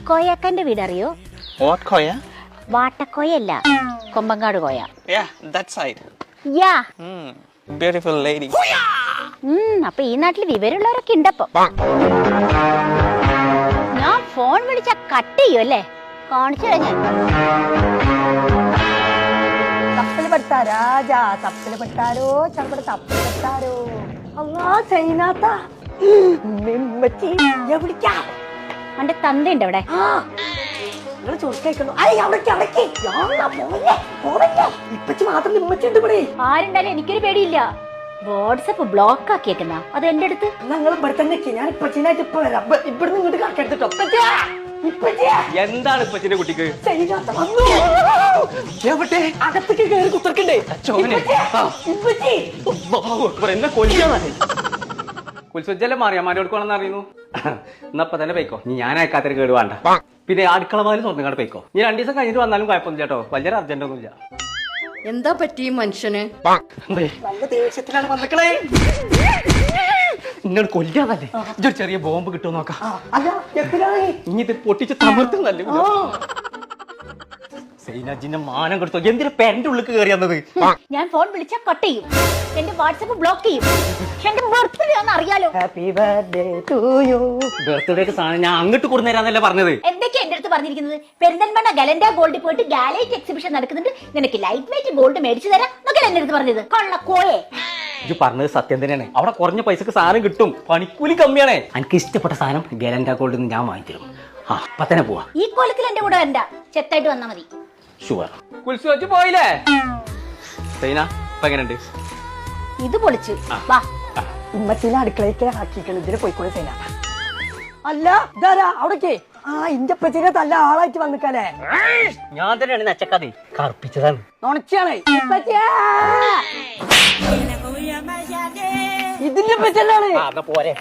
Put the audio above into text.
കോയക്കന്റെ വീട് അറിയോ? What koya? വാട്ടക്കോയല്ല, Kombankad Koya. Yeah, that side. Yeah. Beautiful lady. അപ്പൊ ഈ നാട്ടില് വിവരമുള്ളവരൊക്കെ ഉണ്ടപ്പോ. ഞാൻ ഫോൺ വിളിച്ച കട്ട് ചെയ്യും അല്ലേ? കാണിച്ചു ഞാൻ. തപ്പല് പെട്ടാ രാജാ, തപ്പല് പെട്ടാരോ ചപ്പട് തപ്പല് പെട്ടാരോ. അല്ലാ ചൈനാത്ത വിളിക്കാം. അവന്റെ തന്തയുണ്ട് അവിടെ. നിങ്ങൾ ചോദിക്കുന്നു ഇപ്പച്ചി മാത്രം നിമ്മച്ചുണ്ട് ഇവിടെ. ആരുണ്ടാലും എനിക്കൊരു പേടിയില്ല. വാട്സപ്പ് ബ്ലോക്ക് ആക്കിയേക്കുന്ന അത് എന്റെ അടുത്ത്. നിങ്ങൾ ഇവിടെ തന്നെ ഞാൻ ഇപ്പച്ചിനായിട്ട് ഇപ്പൊ വരാം. ഇവിടുന്ന് ഇങ്ങോട്ട് കറക്കെടുത്തിട്ടോ. എന്താണ് ഇപ്പച്ചിന്റെ കുട്ടിക്ക്? അകത്തേക്ക് കയറി കുത്തർക്കണ്ടേ? എന്നെ കൊല്ലാതെ കുൽസുജല്ലേ മാറിയമ്മാരോട് കൊണ്ടെന്ന് അറിയുന്നു. എന്നപ്പ തന്നെ പോയിക്കോ. ഞാൻ അയക്കാത്തൊരു കേട് വേണ്ട. പിന്നെ അടുക്കള മാതിരി തുറന്നിങ്ങാട് പോയിക്കോ. നീ 2 ദിവസം കഴിഞ്ഞിട്ട് വന്നാലും കുഴപ്പമൊന്നും ചേട്ടോ. വലിയ അർജന്റ് ഒന്നും ഇല്ല. എന്താ പറ്റി മനുഷ്യന്? നല്ല ദേഷ്യത്തിലാണ് വന്നിക്കളേ. ഇന്നോട് കൊല്ലാതല്ലേ ഇതൊരു ചെറിയ ബോംബ് കിട്ടുമോ നോക്കാം. ഇനി ഇത് പൊട്ടിച്ച് തമർത്തുന്നല്ലേ. സൈനാജിന്റെ മാനം കൊടുത്തോ. എന്തിനാ പേരന്റെ ഉള്ളിൽ കയറിയാന്നത്? ഞാൻ ഫോൺ വിളിച്ചാ കട്ട് ചെയ്യും. എന്റെ വാട്സപ്പ് ബ്ലോക്ക് ചെയ്യും. എന്റെ ബർത്ത്ഡേ ആണെന്ന് അറിയാലോ. Happy birthday to you. ബർത്ത്ഡേക്ക് സാധനം ഞാൻ അങ്ങോട്ട് കൊടുന്നേരാന്നല്ലേ പറഞ്ഞത്. എന്തൊക്കെയാ എന്റെ അടുത്ത് പറഞ്ഞിരിക്കുന്നത്? പെരിന്തൽമണ്ണ ഗലൻഡ ഗോൾഡിൽ പോയിട്ട് ഗാലൈറ്റ് എക്സിബിഷൻ നടക്കുന്നുണ്ട്, നിനക്ക് ലൈറ്റ് വെയിറ്റ് ഗോൾഡ് മേടിച്ചു തരാം എന്നൊക്കെ എന്റെ അടുത്ത് പറഞ്ഞത്. കള്ള കോയെ. ഇത് പറഞ്ഞത് സത്യം തന്നെയാണ്. അവിടെ കുറഞ്ഞ പൈസക്ക് സാധനം കിട്ടും, പണിക്കൂലി കമ്മിയാണ്. എനിക്ക് ഇഷ്ടപ്പെട്ട സാധനം ഗലൻഡ ഗോൾഡ് ഞാൻ വാങ്ങിത്തരും. അപ്പൊ തന്നെ പോവാ. ഈ കോലത്തിൽ എന്റെ കൂടെ വരണ്ട, ചെത്തായിട്ട് വന്നാ മതി. ഷുവർ. കുൽസു വെച്ച് പോയില്ലേ സൈന? ഇപ്പൊ എങ്ങനെയുണ്ട്? ഇത് പൊളിച്ചു. വാ. ഉമ്മച്ചീനെ അടുക്കളയ്ക്ക് ആക്കിക്കണം. ഇതിന് പോയിക്കോളെ സൈന. അല്ല ഇതാരാ അവിടേക്ക്? ഇന്റെ പച്ചീനെ തല്ല ആളായിട്ട് വന്നിക്കാലേ. ഞാൻ തന്നെയാണ് നച്ചക്കാതെ കറുപ്പിച്ചതാണ്. നുണച്ചാണ് ഇതിന്റെ പച്ചല്ലാണ്. പോരെ.